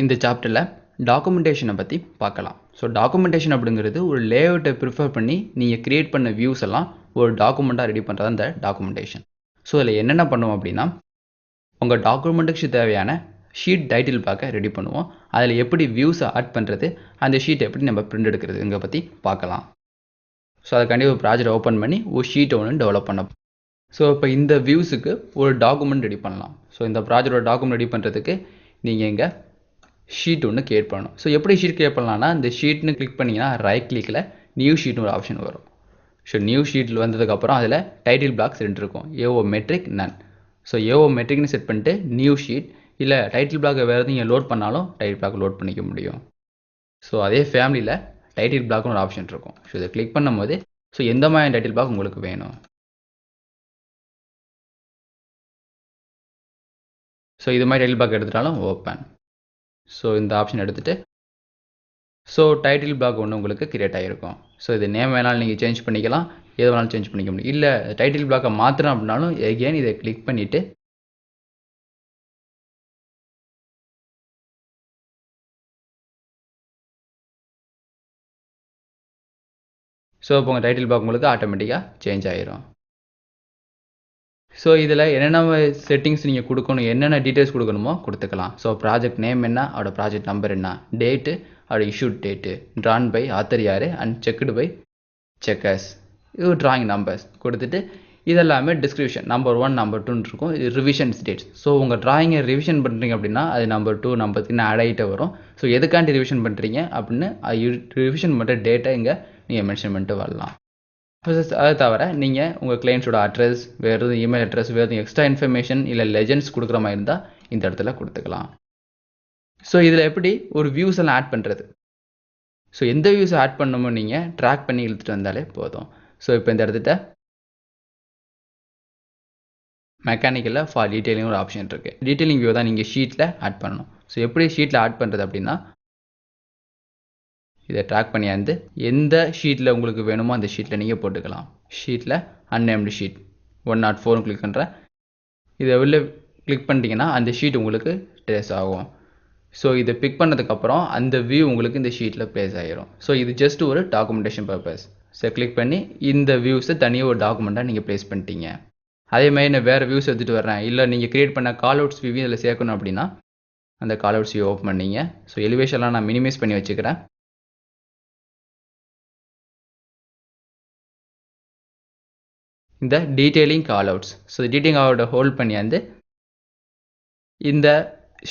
இந்த சாப்டரில் டாக்குமெண்டேஷனை பற்றி பார்க்கலாம். ஸோ டாக்குமெண்டேஷன் அப்படிங்கிறது ஒரு லேஅவுட்டை ப்ரிஃபர் பண்ணி நீங்கள் க்ரியேட் பண்ண வியூஸ் எல்லாம் ஒரு டாக்குமெண்ட்டாக ரெடி பண்ணுறது அந்த டாக்குமெண்டேஷன். ஸோ அதில் என்னென்ன பண்ணுவோம் அப்படின்னா, உங்கள் டாக்குமெண்ட்டுக்கு தேவையான ஷீட் டைட்டில் பார்க்க ரெடி பண்ணுவோம். அதில் எப்படி வியூஸை ஆட் பண்ணுறது, அந்த ஷீட் எப்படி நம்ம பிரிண்ட் எடுக்கிறதுங்க பற்றி பார்க்கலாம். ஸோ அதுக்காண்டி ஒரு ப்ராஜெக்ட் ஓப்பன் பண்ணி ஒரு ஷீட்டை ஒன்று டெவலப் பண்ண. ஸோ இப்போ இந்த வியூஸுக்கு ஒரு டாக்குமெண்ட் ரெடி பண்ணலாம். ஸோ இந்த ப்ராஜெக்டோட டாக்குமெண்ட் ரெடி பண்ணுறதுக்கு நீங்கள் இங்கே ஷீட் ஒன்று கிரியேட் பண்ணணும். ஸோ எப்படி ஷீட் கிரியேட் பண்ணலாம்னா, இந்த ஷீட்னு கிளிக் பண்ணிங்கன்னா ரைட் கிளிக்கில் நியூ ஷீட்னு ஒரு ஆப்ஷன் வரும். ஸோ நியூ ஷீட்டில் வந்ததுக்கப்புறம் அதில் டைட்டில் பிளாக்ஸ் 2 இருக்கும், ஏஓ மெட்ரிக் நன். ஸோ ஏஓ மெட்ரிக்னு செட் பண்ணிட்டு நியூ ஷீட், இல்லை டைட்டில் பிளாக் வேறு எதுவும் நீங்கள் லோட் பண்ணாலும் டைட்டில் பிளாக் லோட் பண்ணிக்க முடியும். ஸோ அதே ஃபேமிலியில் டைட்டில் பிளாக்னு ஒரு ஆப்ஷன் இருக்கும். ஸோ இதை கிளிக் பண்ணும்போது ஸோ எந்த மாதிரி டைட்டில் பிளாக் உங்களுக்கு வேணும். ஸோ இது மாதிரி டைட்டில் பிளாக் எடுத்துட்டாலும் ஓப்பன். ஸோ இந்த ஆப்ஷன் எடுத்துகிட்டு ஸோ டைட்டில் பிளாக் ஒன்று உங்களுக்கு கிரியேட் ஆகிருக்கும். ஸோ இது நேம் வேணாலும் நீங்கள் சேஞ்ச் பண்ணிக்கலாம், எது வேணாலும் சேஞ்ச் பண்ணிக்க முடியும். இல்லை டைட்டில் பிளாக்கை மாற்றணும் அப்படின்னாலும் எகெயின் இதை கிளிக் பண்ணிவிட்டு ஸோ இப்போ உங்கள் டைட்டில் பிளாக் உங்களுக்கு ஆட்டோமேட்டிக்காக சேஞ்ச் ஆகிரும். ஸோ இதில் என்னென்ன செட்டிங்ஸ் நீங்கள் கொடுக்கணும், என்னென்ன டீட்டெயில்ஸ் கொடுக்கணுமோ கொடுத்துக்கலாம். ஸோ ப்ராஜெக்ட் நேம் என்ன, அவரோட ப்ராஜெக்ட் நம்பர் என்ன, டேட்டு, அவரோட issued date, drawn by author யார் அண்ட் செக்டு பை செக்கர்ஸ், இது ட்ராயிங் நம்பர்ஸ் கொடுத்துட்டு இதெல்லாமே டிஸ்கிரிப்ஷன் நம்பர் 1 நம்பர் 2 இருக்கும். இது ரிவிஷன் டேட்ஸ். ஸோ உங்கள் ட்ராயிங்கை ரிவிஷன் பண்ணுறீங்க அப்படின்னா அது நம்பர் 2 நம்பர் 3 ஆட் ஆகிட்டே வரும். ஸோ எதுக்காண்டி ரிவிஷன் பண்ணுறீங்க அப்படின்னு ரிவிஷன் பண்ணுற டேட்டை இங்கே நீங்கள் மென்ஷன் பண்ணிட்டு வரலாம். அதை தவிர நீங்கள் உங்கள் கிளைண்ட்ஸோட அட்ரஸ், வேறு எதுவும் இமெயில் அட்ரஸ், வேறு எதுவும் எக்ஸ்ட்ரா இன்ஃபர்மேஷன் இல்லை லெஜெண்ட்ஸ் கொடுக்குற மாதிரி இருந்தால் இந்த இடத்துல கொடுத்துக்கலாம். ஸோ இதில் எப்படி ஒரு வியூஸ் எல்லாம் ஆட் பண்ணுறது, ஸோ எந்த வியூஸ் ஆட் பண்ணணுமோ நீங்கள் ட்ராக் பண்ணி இழுத்துட்டு வந்தாலே போதும். ஸோ இப்போ இந்த இடத்துல மெக்கானிக்கலில் ஃபார் டீட்டெயிலிங் ஒரு ஆப்ஷன் இருக்குது. டீட்டெயிலிங் வியூ தான் நீங்கள் ஷீட்டில் ஆட் பண்ணணும். ஸோ எப்படி ஷீட்டில் ஆட் பண்ணுறது அப்படின்னா, இதை ட்ராக் பண்ணியாந்து எந்த ஷீட்டில் உங்களுக்கு வேணுமோ அந்த ஷீட்டில் நீங்கள் போட்டுக்கலாம். ஷீட்டில் அன்னேம்டு ஷீட் 104 கிளிக் பண்ணுறேன். இதை வெளில கிளிக் பண்ணிட்டீங்கன்னா அந்த ஷீட் உங்களுக்கு ட்ரேஸ் ஆகும். ஸோ இதை பிக் பண்ணதுக்கப்புறம் அந்த வியூ உங்களுக்கு இந்த ஷீட்டில் ப்ளேஸ் ஆகிரும். ஸோ இது ஜஸ்ட் ஒரு டாக்குமெண்டேஷன் பர்பஸ். ஸோ கிளிக் பண்ணி இந்த வியூஸை தனியாக ஒரு டாக்குமெண்ட்டாக நீங்கள் ப்ளேஸ் பண்ணிட்டீங்க. அதேமாதிரி நான் வேறு வியூஸ் எடுத்துகிட்டு வரேன், இல்லை நீங்கள் க்ரியேட் பண்ண கால் அவுட்ஸ் வியூ இதில் சேர்க்கணும் அப்படின்னா அந்த கால் அவுட்ஸ் வியூ ஓப்பன் பண்ணிங்க. ஸோ எலிவேஷன்லாம் நான் மினிமைஸ் பண்ணி வச்சுக்கிறேன். இந்த டீட்டெயிலிங் கால் அவுட்ஸ், ஸோ டீட்டெயிலிங் அவுட்டை ஹோல்ட் பண்ணியாந்து இந்த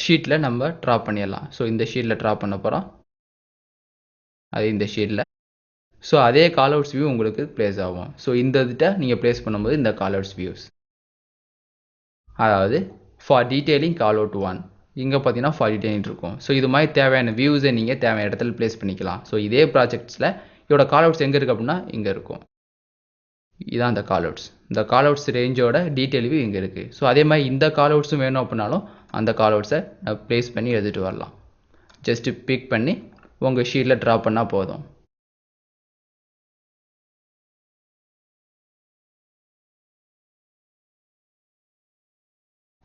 ஷீட்டில் நம்ம ட்ராப் பண்ணிடலாம். ஸோ இந்த ஷீட்டில் ட்ராப் பண்ண போகிறோம், அது இந்த ஷீட்டில். ஸோ அதே கால் அவுட்ஸ் வியூ உங்களுக்கு ப்ளேஸ் ஆகும். ஸோ இந்த இதிட்ட நீங்கள் ப்ளேஸ் பண்ணும்போது இந்த கால் அவுட்ஸ் வியூஸ், அதாவது ஃபார் டீட்டெயிலிங் கால் அவுட் 1, இங்கே பார்த்தீங்கன்னா ஃபார் டீட்டெயிலிங் இருக்கும். ஸோ இது மாதிரி தேவையான வியூஸை நீங்கள் தேவையான இடத்துல ப்ளேஸ் பண்ணிக்கலாம். ஸோ இதே ப்ராஜெக்ட்ஸில் இதோட கால் அவுட்ஸ் எங்கே இருக்குது அப்படின்னா இங்கே இருக்கும். இதுதான் அந்த கால் அவுட்ஸ். இந்த கால் அவுட்ஸ் ரேஞ்சோட டீட்டெயில் வியூ இங்கே இருக்குது. ஸோ அதே மாதிரி இந்த கால் அவுட்ஸும் வேணும் அப்படின்னாலும் அந்த கால் அவுட்ஸை ப்ளேஸ் பண்ணி எடுத்துகிட்டு வரலாம். ஜஸ்ட்டு பிக் பண்ணி உங்கள் ஷீட்டில் ட்ரா பண்ணால் போதும்.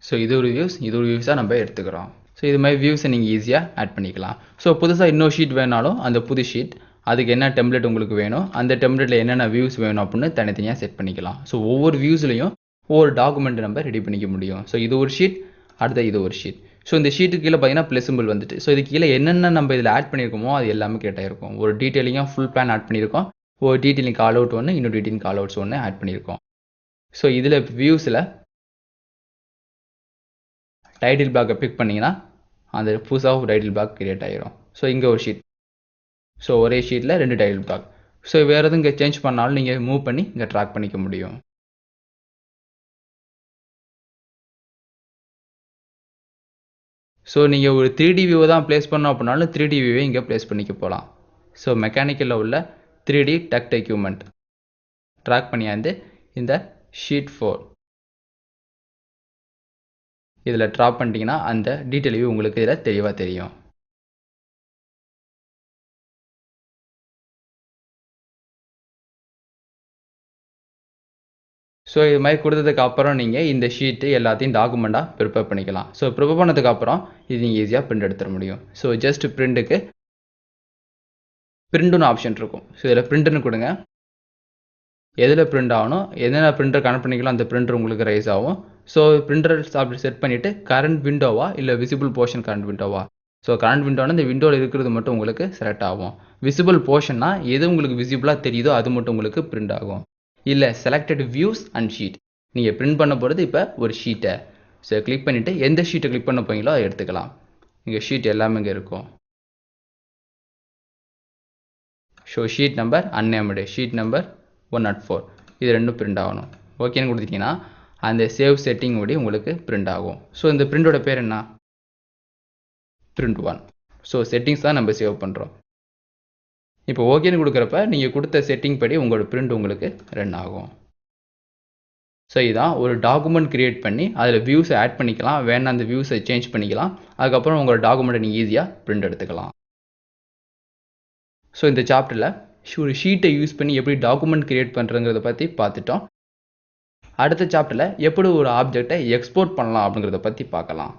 ஸோ இது ஒரு வியூஸாக நம்ம எடுத்துக்கிறோம். ஸோ இது மாதிரி வியூஸை நீங்கள் ஈஸியாக ஆட் பண்ணிக்கலாம். ஸோ புதுசாக இன்னொரு ஷீட் வேணாலும் அந்த புது ஷீட் அதுக்கு என்ன டெம்ப்ளேட் உங்களுக்கு வேணும், அந்த டெம்ப்ளேட்டில் என்னென்ன வியூஸ் வேணும் அப்படின்னு தனித்தனியாக செட் பண்ணிக்கலாம். ஸோ ஒவ்வொரு வியூஸ்லையும் ஒவ்வொரு டாக்குமெண்ட் நம்ம ரெடி பண்ணிக்க முடியும். ஸோ இது ஒரு ஷீட், அடுத்த இது ஒரு ஷீட். ஸோ இந்த ஷீட்டுக்கு கீழே பார்த்தீங்கன்னா ப்ளஸ் சிம்பிள் வந்துட்டு, ஸோ இது கீழே என்னென்ன நம்ம இதில் ஆட் பண்ணியிருக்கோமோ அது எல்லாமே கிரியேட் ஆகிருக்கும். ஒரு டீட்டெயிலிங்காக ஃபுல் பிளான் ஆட் பண்ணியிருக்கோம், ஒரு டீட்டெயிலிங் கால் அவுட் ஒன்று, இன்னொரு டீட்டெயிலிங் கால் அவுட்ஸ் ஒன்று ஆட் பண்ணியிருக்கோம். ஸோ இதில் வியூஸில் டைட்டில் பிளாக்கை பிக் பண்ணிங்கன்னா அந்த புதுசாக டைட்டில் பிளாக் கிரியேட் ஆகிரும். ஸோ இங்கே ஒரு ஷீட், ஸோ ஒரே ஷீட்டில் 2 டைட்டில் பிளாக். ஸோ வேறு எதுவும் இங்கே சேஞ்ச் பண்ணாலும் நீங்கள் மூவ் பண்ணி இங்கே ட்ராக் பண்ணிக்க முடியும். ஸோ நீங்கள் ஒரு 3D வியூவை தான் ப்ளேஸ் பண்ணோம் அப்படின்னாலும் 3D வியூவை இங்கே ப்ளேஸ் பண்ணிக்க போகலாம். ஸோ மெக்கானிக்கலில் உள்ள 3D டக்ட் எக்யூப்மெண்ட் ட்ராக் பண்ணியாந்து இந்த ஷீட் 4 இதில் ட்ராப் பண்ணிட்டீங்கன்னா அந்த டீட்டெயில் வியூ உங்களுக்கு இதில் தெளிவாக தெரியும். ஸோ இது மாதிரி கொடுத்ததுக்கு அப்புறம் நீங்கள் இந்த ஷீட்டு எல்லாத்தையும் டாக்குமெண்ட்டாக ப்ரிப்பேர் பண்ணிக்கலாம். ஸோ ப்ரிப்பேர் பண்ணதுக்கப்புறம் இது நீங்கள் ஈஸியாக பிரிண்ட் எடுத்துட முடியும். ஸோ ஜஸ்ட் பிரிண்ட்டுக்கு பிரிண்ட்டுன்னு ஆப்ஷன் இருக்கும். ஸோ இதில் பிரிண்ட்டுன்னு கொடுங்க. எதில் பிரிண்ட் ஆகணும், என்னென்ன பிரிண்டர் கனெக்ட் பண்ணிக்கலாம் அந்த பிரிண்டர் உங்களுக்கு ரைஸ் ஆகும். ஸோ பிரிண்டர் அப்படி செட் பண்ணிவிட்டு கரண்ட் விண்டோவா இல்லை விசிபிள் போர்ஷன் கரண்ட் விண்டோவா. ஸோ கரண்ட் விண்டோனா இந்த விண்டோவில் இருக்கிறது மட்டும் உங்களுக்கு செலக்ட் ஆகும். விசிபிள் போர்ஷன்னா எது உங்களுக்கு விசிபிளாக தெரியுதோ அது மட்டும் உங்களுக்கு பிரிண்ட் ஆகும். இல்லை செலக்டட் வியூஸ் அண்ட் ஷீட், நீங்கள் பிரிண்ட் பண்ண போகிறது இப்போ ஒரு ஷீட்டை. ஸோ கிளிக் பண்ணிவிட்டு எந்த ஷீட்டை கிளிக் பண்ண போகிறீங்களோ அதை எடுத்துக்கலாம். இங்கே ஷீட் எல்லாமே இங்கே இருக்கும். Show sheet number unnamed, sheet number 104 இது ரெண்டும் பிரிண்ட் ஆகணும். ஓகேன்னு கொடுத்துட்டிங்கன்னா அந்த சேவ் செட்டிங் ஓடி உங்களுக்கு பிரிண்ட் ஆகும். ஸோ இந்த பிரிண்டோட பேர் என்ன, பிரிண்ட் 1. ஸோ செட்டிங்ஸ் தான் நம்ம சேவ் பண்ணுறோம். இப்போ ஓகேன்னு கொடுக்குறப்ப நீங்கள் கொடுத்த செட்டிங் படி உங்களோட பிரிண்ட் உங்களுக்கு ரன் ஆகும். ஸோ இதான் ஒரு டாக்குமெண்ட் கிரியேட் பண்ணி அதில் வியூஸை ஆட் பண்ணிக்கலாம், வேணா அந்த வியூஸை சேஞ்ச் பண்ணிக்கலாம். அதுக்கப்புறம் உங்களோட டாக்குமெண்ட்டை நீங்கள் ஈஸியாக பிரிண்ட் எடுத்துக்கலாம். ஸோ இந்த சாப்டரில் ஒரு ஷீட்டை யூஸ் பண்ணி எப்படி டாக்குமெண்ட் கிரியேட் பண்ணுறங்கிறத பற்றி பார்த்துட்டோம். அடுத்த சாப்டரில் எப்படி ஒரு ஆப்ஜெக்டை எக்ஸ்போர்ட் பண்ணலாம் அப்படிங்கிறத பற்றி பார்க்கலாம்.